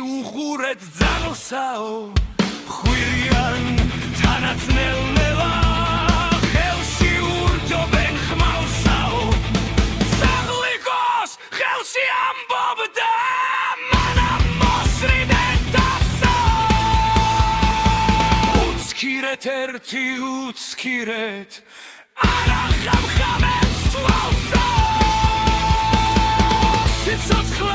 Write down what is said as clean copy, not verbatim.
უღურეთ ძალსაო ხვირიან თანაცნელნელა ხელში ურჯობენ ხმალსაო საღლიკოს ხელში ამბობდა მანამ მოსრიდეთ დასო უცქირეთ ერთი უცქირეთ არა ხამხამებს ვალსო სიცოცხლე